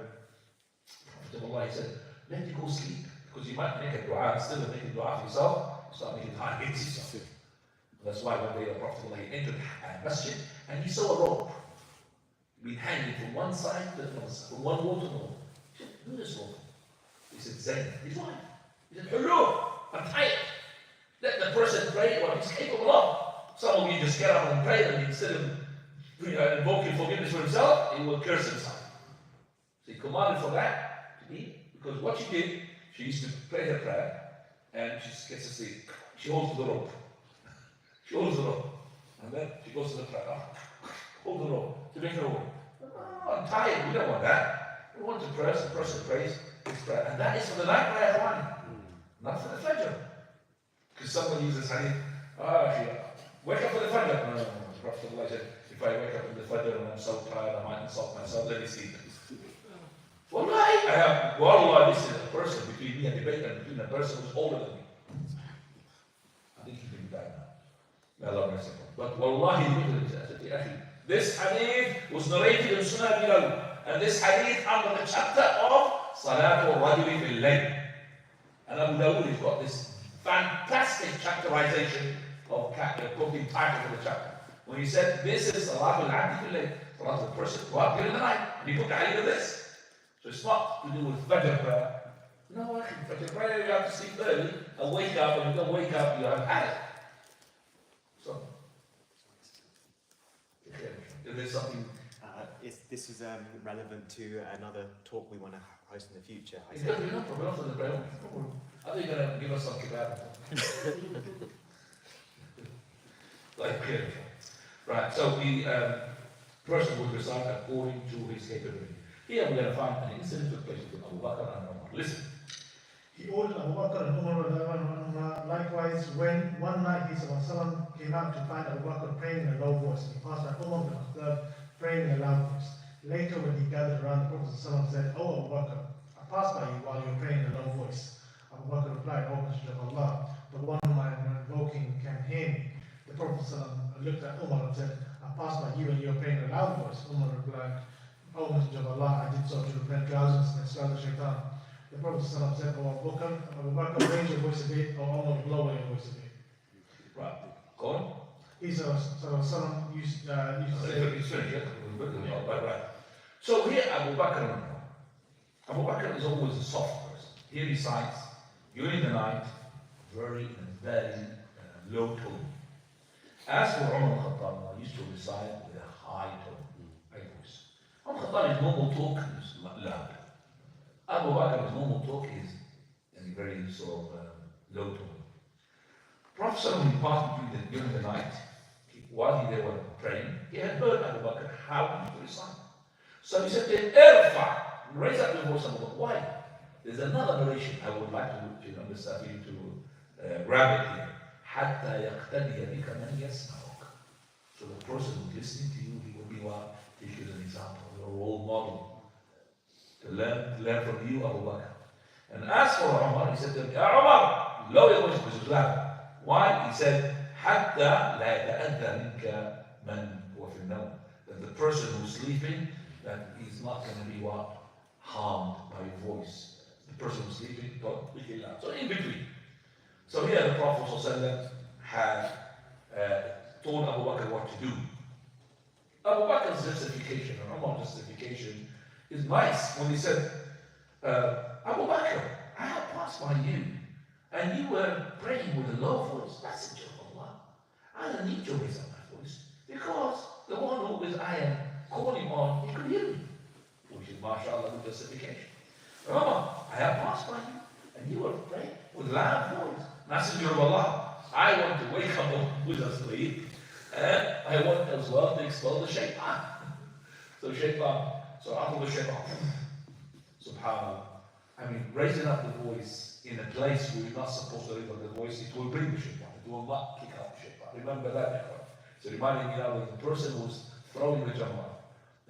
Prophet of Allah, he said, let me go sleep. Because you might make a dua, instead of making dua for yourself, you start making dua against yourself. That's why one day the Prophet of Allah entered a masjid and he saw a rope being hanging from one side to the other side, from one wall to another. He said, who is this rope? He said, Zayn, his wife. He said, hello, I'm tired. Let the person pray what he's capable of. Some of you just get up and pray, and instead of invoking forgiveness for himself, he will curse himself. So he commanded for that to be, because what she did, she used to pray her prayer, and she gets to sleep. She holds the rope. She holds the rope. And then she goes to the prayer. Hold the rope to make her awake. Oh, I'm tired. We don't want that. We want to pray. The person prays his prayer. And that is for the night prayer one, not for the Fajr. Because someone uses hadith, wake up for the Fajr. No. The Prophet said, if I wake up in the Fajr and I'm so tired, I might insult myself, let me sleep. Wallah, this is a person between me and debate and between a person who's older than me. I think he can die now. May Allah mercy upon him. But wallahi, this hadith was narrated in Sunnah Abi Dawud, and this hadith under the chapter of Salat An-Nabi fil Layl. And Abu Dawud has got this fantastic chapterization of putting title for the chapter. When he said, this is Salat Al-Abdi fil Layl, Salat of the person go out during the night, and he put the hadith of this. So it's not to do with Fajr prayer. No, Fajr prayer you have to sleep early and wake up, and you don't wake up, you have had it. So, if there's something. This is relevant to another talk we want to host in the future. It's going to be no problem for the prayer. Are they going to give us some kebab? Right, so the person would recite according to his capability. Here we're going to find an incident took place with Abu Bakr and Umar. Listen. He ordered Abu Bakr and Umar, likewise, when one night he came out to find Abu Bakr praying in a low voice. He passed by Umar bin Khattab praying in a loud voice. Later, when he gathered around, the Prophet said, "Oh Abu Bakr, I passed by you while you were praying in a low voice." Abu Bakr replied, "O Messenger of Allah, the one whom I am invoking can hear me." The Prophet looked at Umar and said, "I passed by you and you were praying in a loud voice." Umar replied, "O Messenger of Allah, I did so to prevent drowsiness and expel the shaitan." The Prophet said, "O Abu Bakr, raise your voice a bit, or Umar, lower your voice a bit." Right. Go on. So someone used to say, It's finished, yeah? Right. So here Abu Bakr, Abu Bakr is always a soft person. He recites during the night, very low tone. As for Umar al-Khattab, he used to recite with a high tone, high voice. Umar al-Khattab's normal talk is loud. Abu Bakr's normal talk is in a very sort of low tone. Prophet Sallallahu passed during the night, while they were praying, he had heard Abu Bakr how to recite. So he said to him, Irfa, raise up your voice, Abu Bakr. Why? There's another narration I would like to understand, for you to grab it here. حتى يقتدي بك من يسمعك. So the person who's listening to you, he will be one, take you as an example, your role model. To learn from you, Abu Bakr. And as for Umar, he said to him, Ya Umar, lower your voice because it's loud. Why? He said, حتى لا يتأذى منك من هو في النوم. That the person who's sleeping, that he's not going to be what? Harmed by your voice. The person who's sleeping, don't make it loud. So in between. So here the Prophet ﷺ had told Abu Bakr what to do. Abu Bakr's justification, or Umar's justification, is nice when he said, Abu Bakr, I have passed by you, and you were praying with a low voice. Messenger of Allah, I don't need to raise up my voice, because the one who I am calling on, he could hear me. Which is, mashallah, the justification. Umar, I have passed by you, and you were praying with loud voice. Messenger of Allah, I want to wake up who's asleep, and I want as well to expel the shaitan. So after the shaitan, subhanAllah, I mean, raising up the voice in a place where you're not supposed to raise up the voice, it will bring the shaitan. It will not kick out the shaitan. Remember that. So reminding me now that the person who's throwing the jamrah,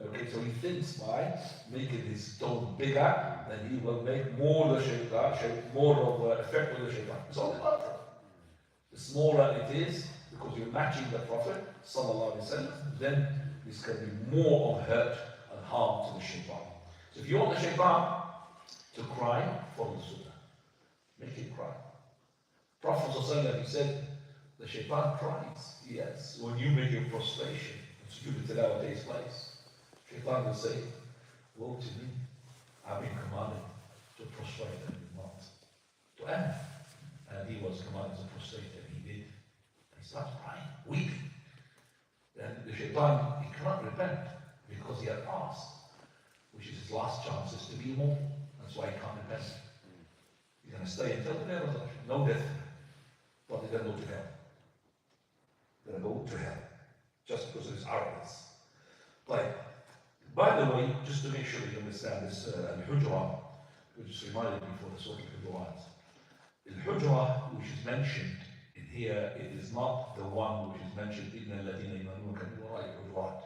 okay, so he thinks by making his tone bigger, then he will make more the shaitan, more of the effect with the shaitan. It's all about it. The smaller it is, because you're matching the Prophet, sallallahu alaihi wasallam, then this can be more of hurt and harm to the shaitan. So if you want the shaitan to cry, follow the sunnah. Make him cry. Prophet sallallahu alaihi wasallam, he said, the shaitan cries. Yes, when you make your prostration, sujood tilawah takes place. Shaitan will say, woe to me, I've been commanded to prostrate and not to end. And he was commanded to prostrate and he did. And he starts crying, weeping. Then the shaitan, he cannot repent because he had asked, which is his last chances to be immortal. That's why he can't repent. He's going to stay until the day of resurrection. No death. But he's going to go to hell. They're going to go to hell. Just because of his arrogance. Like, by the way, just to make sure you understand this, Al-Hujra, which is reminded me for the Surah Al-Hujurat. Al-Hujra, which is mentioned in here, it is not the one which is mentioned in الَّذِينَ يُؤْمِنُونَ بِالْغَيْبِ الْحُجُرَاتِ.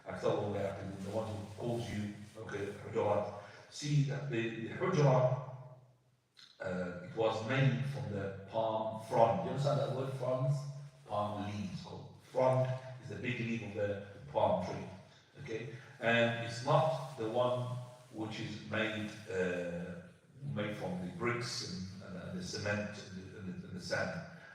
أكثرهم لا يعقلون, the one who calls you, okay, Hujurat. See, the Hujra, it was made from the palm frond. You understand that word, fronds? Palm leaves. Frond is the big leaf of the palm tree. Okay? And it's not the one which is made from the bricks and the cement and the sand.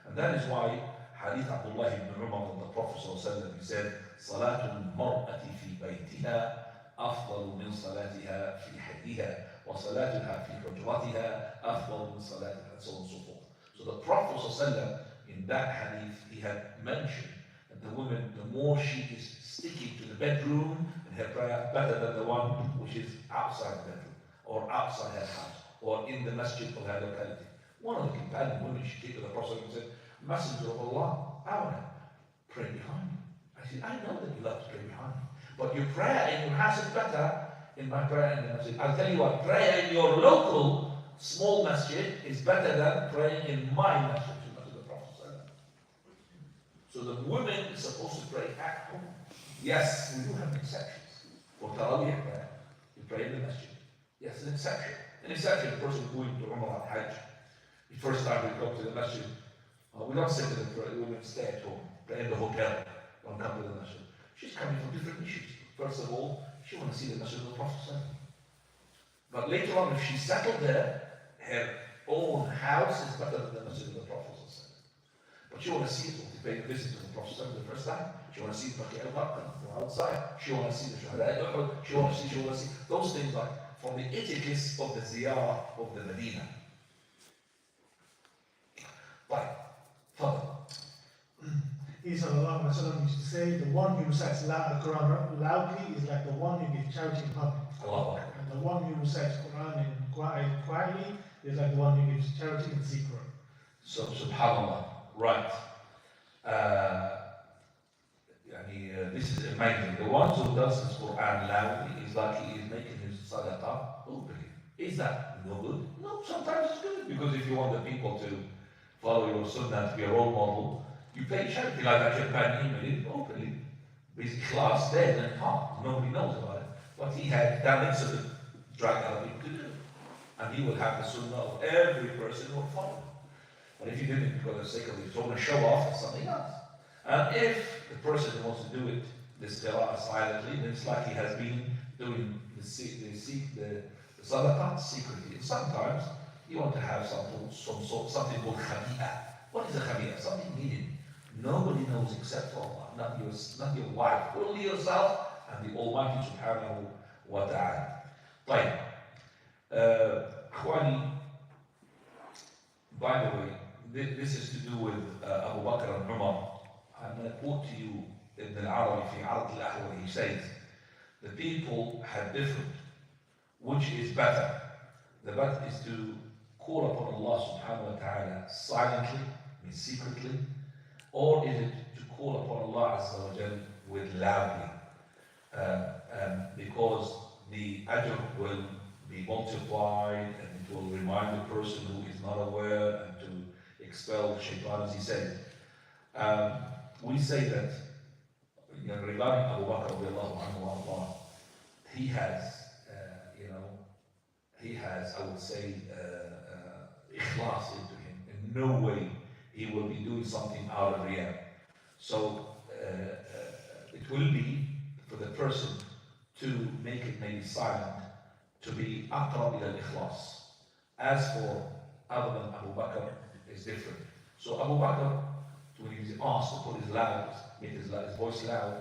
And that is why Hadith Abdullah ibn Umar, the Prophet ﷺ, he said, صلاة المرأة في بيتها أفضل من صلاتها في حدها وصلاتها في حجرتها أفضل من صلاتها, and so on and so forth. So the Prophet ﷺ, in that hadith, he had mentioned that the woman, the more she is sticking to the bedroom in her prayer, better than the one which is outside the bedroom, or outside her house, or in the masjid of her locality. One of the companion women, she came to the Prophet and said, Messenger of Allah, I want to pray behind you. I said, I know that you love to pray behind me, but your prayer in your house is better in my prayer in the masjid. I'll tell you what, prayer in your local small masjid is better than praying in my masjid. So the woman is supposed to pray at home. Yes, we do have exceptions. For Taraweeh prayer, you pray in the masjid. Yes, an exception. An exception, the person going to Umrah Hajj, the first time we come to the masjid, we don't say to the women, stay at home, pray in the hotel, don't come to the masjid. She's coming for different issues. First of all, she wants to see the masjid of the Prophet. But later on, if she's settled there, her own house is better than the masjid of the Prophet. But she want to see it to pay a visit to the Prophet the first time. She want to see the Baqi al-Gharqad from outside. She want to see the Shuhada al-Uhud. She want to see those things like from the etiquette of the ziyarah of the Medina. Right, further. He sallallahu alaihi wasallam used to say, the one who recites the Quran loudly is like the one who gives charity in public. Allah. And the one who recites Quran quietly is like the one who gives charity in secret. So, subhanallah, right. This is amazing. The one who does his Quran loudly is like he is making his sadaqah openly. Is that no good? No, sometimes it's good. Because if you want the people to follow your sunnah, to be a role model, you pay charity like that. You can email it openly. His class there and half. Nobody knows about it. But he had done it so to drag other people to do it. And he will have the sunnah of every person who will follow. But if you did it because of the sake of it, you want to show off, it's something else. And if the person wants to do it, this qira'ah silently, then it's like he has been doing the sadaqah secretly. And sometimes you want to have something called khabi'ah. What is a khabi'ah? Something hidden. Nobody knows except Allah, not your wife, only yourself and the Almighty Subhanahu wa Ta'ala. Right. By the way, this is to do with Abu Bakr and Umar. I'm going to quote to you Ibn al-Arabi fi Arad al-Ahwal. He says, the people had different. Which is better? The better is to call upon Allah subhanahu wa ta'ala silently, means secretly, or is it to call upon Allah azza wa jal with loudly? Because the ajr will be multiplied and it will remind the person who is not aware and to expel the shaitan, as he said. We say that regarding Abu Bakr radiallahu anhu, he has, I would say, ikhlas into him. In no way he will be doing something out of riyah. So it will be for the person to make it maybe silent, to be aqrab ila al-ikhlas. As for other than Abu Bakr, is different. So Abu Bakr, when he was asked to put his voice loud,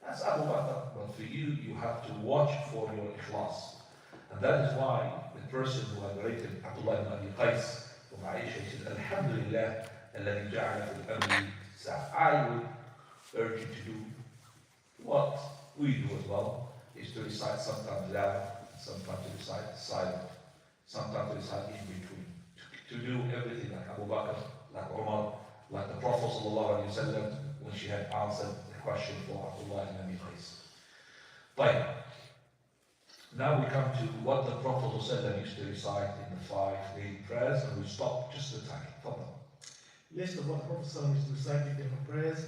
that's Abu Bakr. But for you, you have to watch for your ikhlas. And that is why the person who had rated Abdullah ibn Abi Qais from Aisha, he said, Alhamdulillah, alladhi ja'ala fil amri sa'a. I would urge you to do what we do as well, is to recite sometimes loud, sometimes to recite silent, sometimes to recite in between. To do everything like Abu Bakr, like Umar, like the Prophet ﷺ, when she had answered the question for Abdullah ibn Abi Qais. Right. Now we come to what the Prophet ﷺ used to recite in the 5 daily prayers, and we stop just the time. List of what the Prophet ﷺ used to recite in different prayers.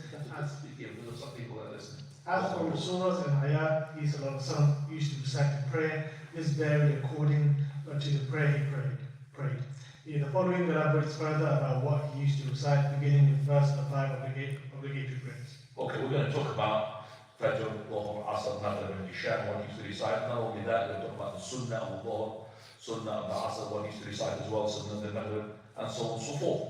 Some people are listening. As for the surahs and ayat, he ﷺ used to recite in prayer. This varied according to the prayer he prayed. The following elaborates further about what he used to recite, beginning with verse 5 obligatory prayers. Okay, we're going to talk about Fajr, Dhuhr, Asr, Maghrib, and Isha, what he used to recite. Not only that, we're going to talk about the Sunnah of Dhuhr, Sunnah of the Asr, what he used to recite as well, Sunnah of the Maghrib, and so on and so forth.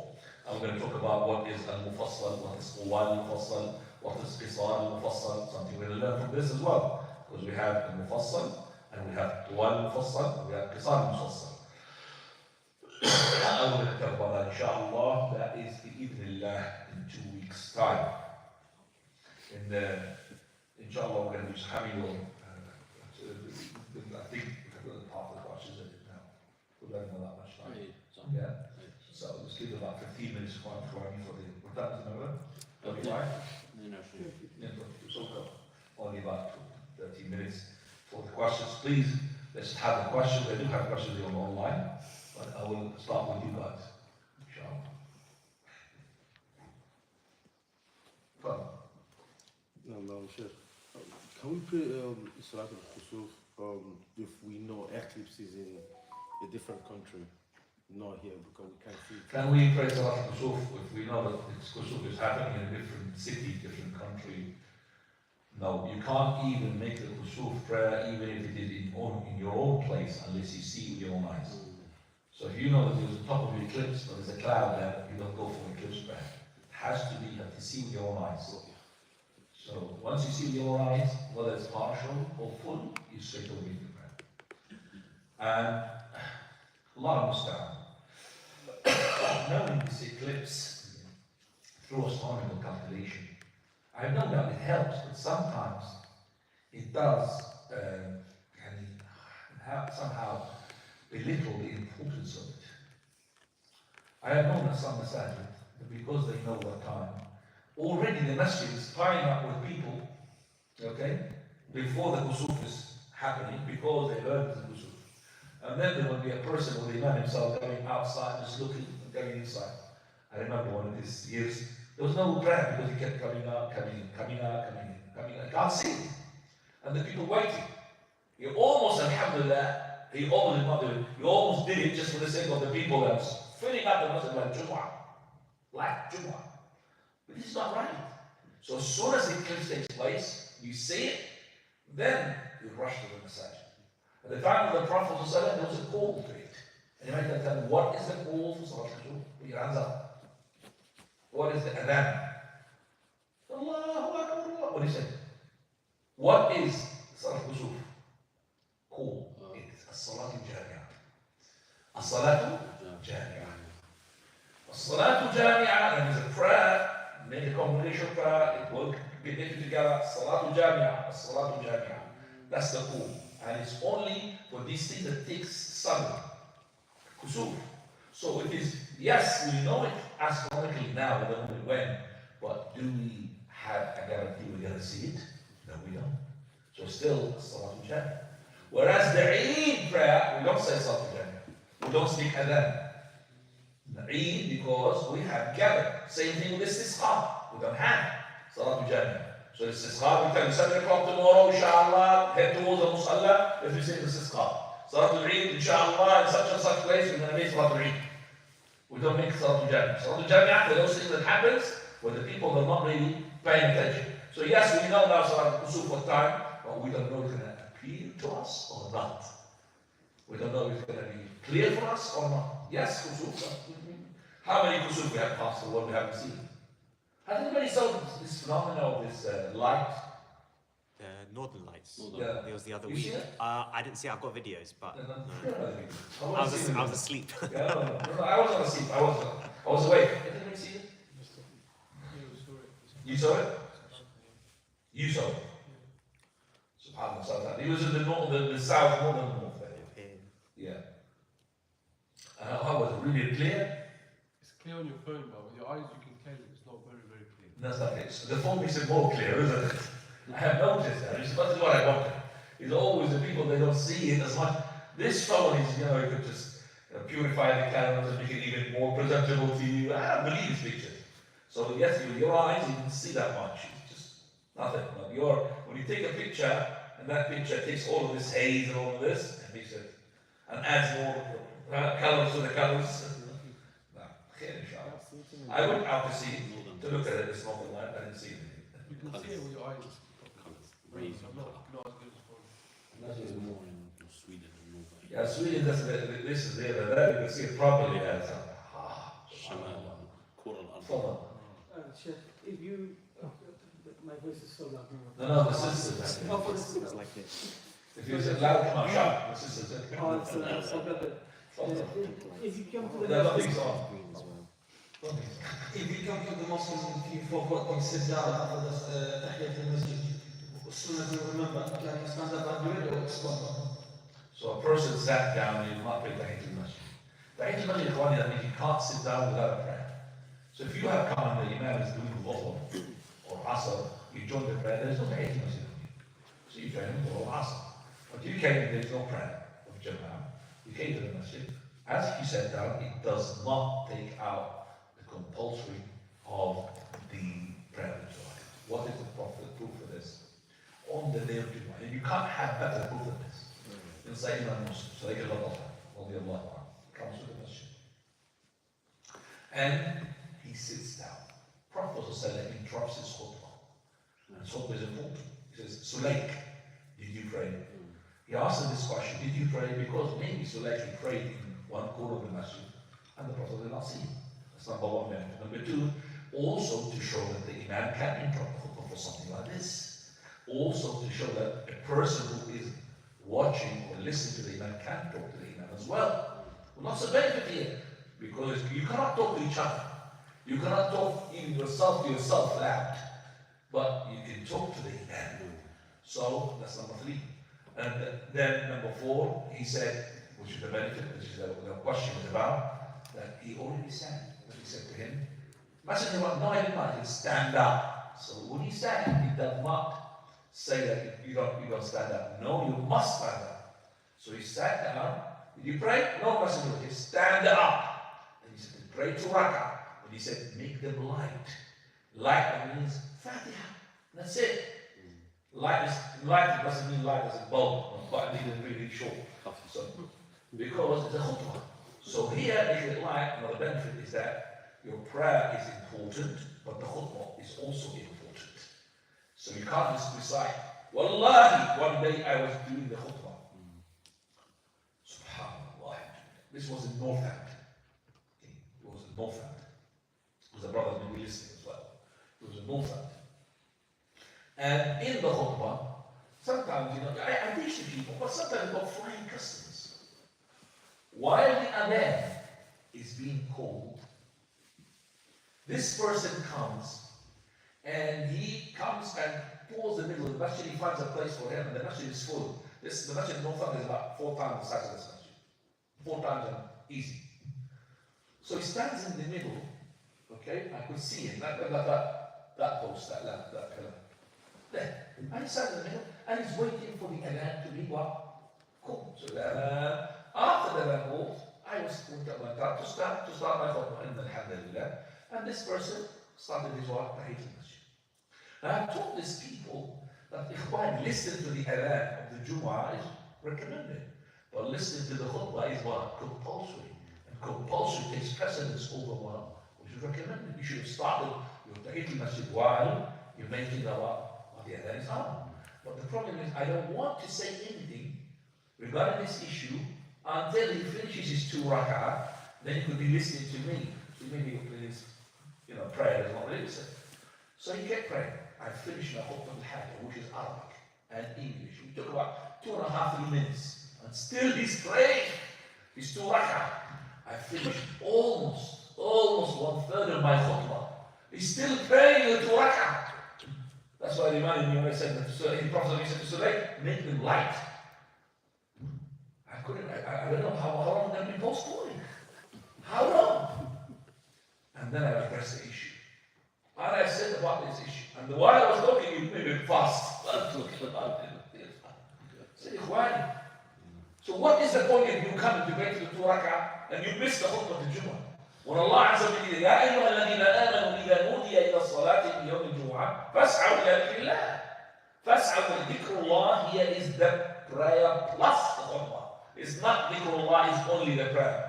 And we're going to talk about what is Al-Mufassal, what is Quwal Al-Mufassal, what is Qisar Al-Mufassal, something we're going to learn from this as well. Because we have Al-Mufassal, and we have Quwal Al-Mufassal, and we have Qisar Al-Mufassal. I will talk about that, inshallah. That is bi'idhnillah in 2 weeks' time. And inshallah, we're going to do Suhayb. I think we've got half the questions in it now. We don't know that much time. Yeah. So let's give about 15 minutes for the Qur'an, remember? 25? Yeah, so only about 13 minutes for the questions. Please, let's have the questions. I do have questions online. But I will start with you guys, inshallah. Sheikh, can we pray Salat Al-Khusuf if we know eclipses in a different country, not here, because we can't see it? Can we pray Salat Al-Khusuf if we know that the Khusuf is happening in a different city, different country? No, you can't even make the Khusuf prayer even if it is in your own place unless you see with your own eyes. So if you know that there's a top of the eclipse, but there's a cloud there, you don't go for eclipse prayer. It has to be, you have to see with your own eyes. So once you see with your own eyes, whether it's partial or full, you straight away the prayer. And Allah Musta'an, knowing this eclipse through astronomical calculation, I know that it helps, but sometimes it does somehow belittle the importance of it. I have known that some masajid, because they know what time, already the masjid is tying up with people, okay, before the kusuf is happening, because they heard the kusuf. And then there will be a person with the imam himself going outside, just looking and going inside. I remember one of these years, there was no prayer because he kept coming out, coming in, coming out, coming in, coming in. I can't see it. And the people waiting. He almost, Alhamdulillah, he almost did it just for the sake of the people that was filling up the masjid like Jumu'ah. Like Jumu'ah. But this is not right. So as soon as the eclipse takes place, you see it, then you rush to the masjid. At the time of the Prophet there was a call to it. And you might tell me, what is the call for Salat al-Kusuf? Put your hands up. What is the adhan? Allahu Akbar. What do you say? What is Salat al-Kusuf? Call. It's as-Salat al-Jami'ah. As-Salat al-Jami'ah. As-Salat al-Jami'ah, that is a prayer, make a congregation prayer, it will be knitted together. Salat al-Jami'ah. As-Salat al-Jami'ah. That's the call. And it's only for these things that takes sun, kusuf. So it is, yes, we know it astronomically now, we don't know when, but do we have a guarantee we're going to see it? No, we don't. So still, Salat al-Jami'ah. Whereas the Eid prayer, we don't say Salat al-Jami'ah. We don't speak adhan. The Eid, because we have gathered. Same thing with istisqa. We don't have Salat al-Jami'ah. So istisqa, we tell you 7 o'clock tomorrow, inshallah, head towards the musalla, if we say istisqa. Salat al-Eid, inshallah, in such and such place, we're going to make Salat al-Eid. We don't make Salat al-Jami'ah. Salat al-Jami'ah, for those things that happens, where the people are not really paying attention. So yes, we know now Salat al-Kusuf what time, but we don't know if it's going to appeal to us or not. We don't know if it's going to be clear for us or not. Yes, Kusuf. How many Kusuf we have passed the world we haven't seen? Has anybody saw this phenomenon of this light? The Northern Lights. Yeah. It was the other You week. see it? I didn't see it. I've got videos, but No. I was asleep. Yeah, no, I wasn't asleep. I was awake. Did anybody see it? You saw it? You saw it? SubhanAllah. He was in the north, the south, northern north. Yeah. How was it? Really clear? It's clear on your phone, but with your eyes you can tell it's not very, very clear. That's not it. The phone makes it more clear, isn't it? I have noticed that. It's not what I wanted. It's always the people, they don't see it as much. This phone is, you could just purify the cameras and make it even more presentable to you. I don't believe these pictures. So yes, with your eyes, you can see that much. It's just nothing. But when you take a picture, and that picture takes all of this haze and all of this, and makes it, and adds more colors to the colors. No, inshallah. I went out to see it, to look at it. It's not the light. I didn't see anything. You can see it with your eyes. Not as good as phone. That is more in Sweden and Norway. Yeah, Sweden, this is there, there, you can see it properly. Sheikh, if you, my voice is so loud. No, the sisters. Oh, for the sisters. It's like this. If you say loud, come on, shout. The sisters. Oh, it's so better. If you come to the They're not mosque, things on. Green as well. if you come to the mosque and you forgot to sit down after the Tahiyat al-Masjid, as soon as you remember, can you stand up and do it or squat? So a person sat down and he will not pray Tahiyat al-Masjid. Tahiyat al-Masjid, that means you can't sit down without a prayer. So if you have come and the Imam is doing Dhuhr or Asr, you join the prayer, there's no Tahiyat al-Masjid. So you join him Dhuhr or Asr. But you came and there's no prayer of Jama'ah. You came to the Masjid. As you sat down, it does not take out the compulsory of the prayer of Jumu'ah. What is the proof for this? On the day of Jumu'ah. And you can't have better proof than this. In Sayyidina Muslim, Sayyidina Allah, comes to the Masjid. And he sits down. Prophet interrupts his khutbah. And his khutbah is important. He says, Sulaik, did you pray? He asked him this question, did you pray? Because maybe Sulaik prayed in one corner of the masjid and the Prophet did not see him. That's number one. Number two, Also to show that the Imam can interrupt the khutbah for something like this. Also to show that a person who is watching or listening to the Imam can talk to the Imam as well. Lots of benefit here. Because you cannot talk to each other. You cannot talk even yourself to yourself loud. But you can talk to the Imam. So that's number 3. And then number 4, he said, which is the benefit, which is the question is about, that he already said. He said to him, Messenger of Allah, no, I did not. He stand up. So when he stand, he does not say that you don't stand up. No, you must stand up. So he sat down. Did you pray? No, Messenger. He stand up. And he said, pray 2 rak'ah. And he said, make them light. Light means Fatiha. That's it. Light doesn't mean light as a bulb, but it is really short. So, because it's a khutbah. So here, if you like, another benefit is that your prayer is important, but the khutbah is also important. So you can't just recite. Wallahi, one day I was doing the khutbah. Subhanallah. This was in Northampton. It was in Northampton. It was a brother who was listening as well. It was in Northampton. And in the khutbah, sometimes, I teach the people, but sometimes you've got flying customers. While the adhan is being called, this person comes, and he comes and pulls the middle of the masjid. He finds a place for him, and the masjid is full. The masjid in Northampton is about 4 times the size of this masjid. 4 times and easy. So he stands in the middle, okay? I could see him, that post, that pillar. There. And he stands in the middle, and he's waiting for the adhan to be what? Cool. So the adhan, after the adhan calls, I was going to start my khutbah, and Alhamdulillah. And this person started his work, Tahiyat al-Masjid. Now I've taught these people that ikhwan, listen to the adhan of the Jumu'ah is recommended. But listening to the khutbah is what? Compulsory. And compulsory takes precedence over one, which is recommended. You should have started your Tahiyat al-Masjid while you're making the adhan is on. But the problem is, I don't want to say anything regarding this issue until he finishes his 2 rak'ah, then he could be listening to me. So maybe his prayer is not really listened. So he kept praying. I finished my khutbah al-Hajj, which is Arabic and English. We took about 2.5, 3 minutes. And still he's praying. His 2 rak'ah. I finished almost 1/3 of my khutbah. He's still praying the 2 rak'ah. That's why the Imam when I said that the Prophet said to Suhayb, make them light. I don't know how long they've been postponing. How long? And then I addressed the issue. And I said about this issue. And while I was talking, you made me fast. I said, Ikhwani. So what is the point of you coming to pray to the 2 rak'ah and you miss the khutbah of the Jumu'ah? When Allah Azza wa Jalla, يا أيها الذين آمنوا إذا نودي إلى الصلاة في يوم الجمعة فاسعوا إلى ذكر الله. فاسعوا ذكر الله here is the prayer plus the khutbah. It's not dhikr Allah, it's only the prayer.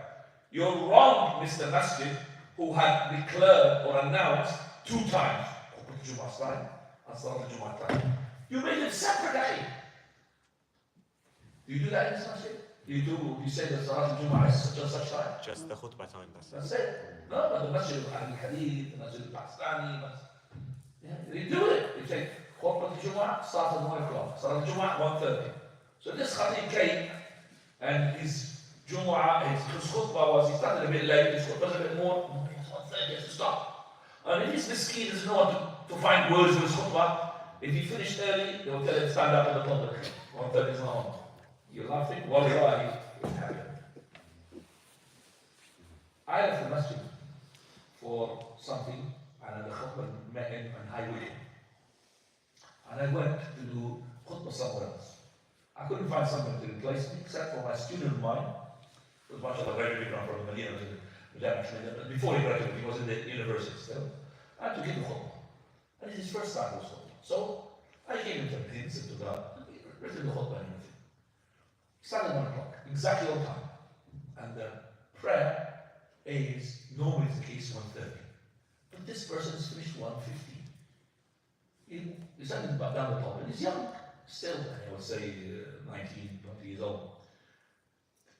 You're wrong, Mr. Masjid, who had declared or announced 2 times khutbah Jumu'ah time and Salat Jumu'ah time. You made it separate. Do you do that in this masjid? You say that Salat al-Jumu'ah is such and such time? Just the khutbah time, That's it. No, but the Masjid al-Hadith, the Masjid al-Pakistani, they do it. They say, khutbah al-Jumu'ah starts at 1 o'clock. Salat al-Jumu'ah 1:30. So this Khatib came, and his Jumu'ah, his khutbah was, he started a bit late, his khutbah was a bit more, it's 1:30, he has to stop. And if his miskin doesn't know how to find words for his khutbah, if he finished early, they will tell him to stand up in the public. 1:30 is not on. You're laughing? Wallahi, it happened. I left the masjid for something, and the khutbah met him and I with him. And I went to do khutbah somewhere else. I couldn't find something to replace me except for my student of mine, who was much of a very big from Medina, before he graduated, he was in the university still. I had to give the khutbah. And it's his first time also. So I gave him some hints into God, written the khutbah and everything. Started 1 o'clock, exactly on time. And the prayer is normally the case 1:30. But this person has finished 1:15. He's down the top and he's young. Still, I would say 19, 20 years old.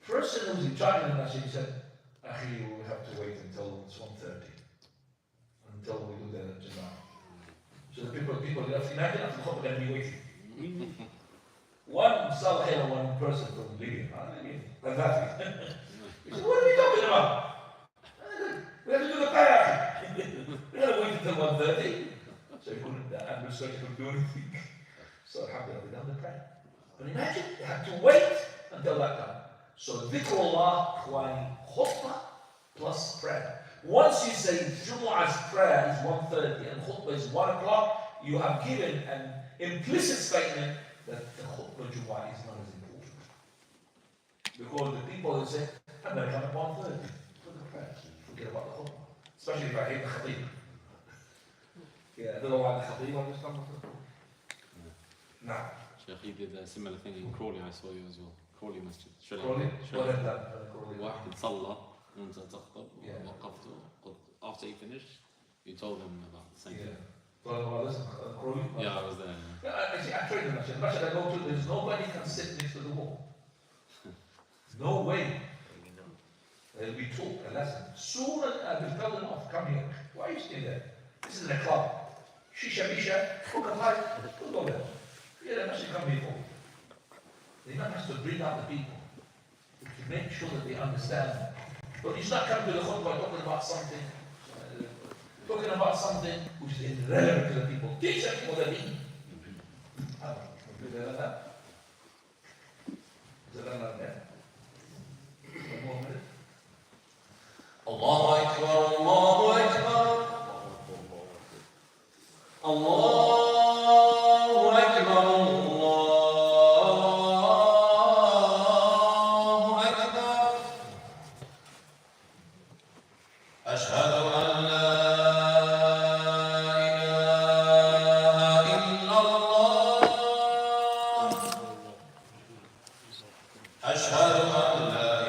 The person who's in charge of the masjid said, Akhi, we have to wait until it's 1:30. And until we do the Jama'ah. So the people they have imagine after the khutbah going to be waiting. One person from Libya, Gaddafi. He said, what are we talking about? We have to do the prayer. We're going to wait until 1:30. So he couldn't, the administrator couldn't do anything. So Alhamdulillah, we done the prayer. But imagine, they had to wait until that time. So dhikrullah, khutbah plus prayer. Once you say Jumu'ah's prayer is 1:30 and khutbah is 1 o'clock, you have given an implicit statement that the khutbah Jumu'ah is not as important. Because the people will say, I'm going to come at 1:30 for the prayer. Forget about the khutbah. Especially if I hate the khatib. Yeah, I don't know why the khatib, I just come with the khutbah. Now. Sheikh, you did a similar thing in Crawley, I saw you as well. Crawley Masjid. Crawley? What is that? Crawley. واحد صلى وانت تخطب Yeah. ووقفته. After you finished, you told them about the same Yeah. thing. Told about this, Crawley? Yeah, I was there. Yeah, I trained in Masjid. Masjid I go to, there's nobody can sit next to the wall. No way. There'll be talk, a lesson. Soon as I will tell them off, come here. Why are you staying there? This is in a club. Shisha, hook a pipe, don't go there. Yeah, the Masjid come before. The Imam has to bring out the people to make sure that they understand. But he's not coming to the khutbah talking about something which is irrelevant to the people. Teach the people the deen. Is that not there? One more minute. Allahu Akbar, Allahu Akbar. Allahu Akbar, Allahu Akbar. أشهد أن لا إله إلا الله. أشهد أن لا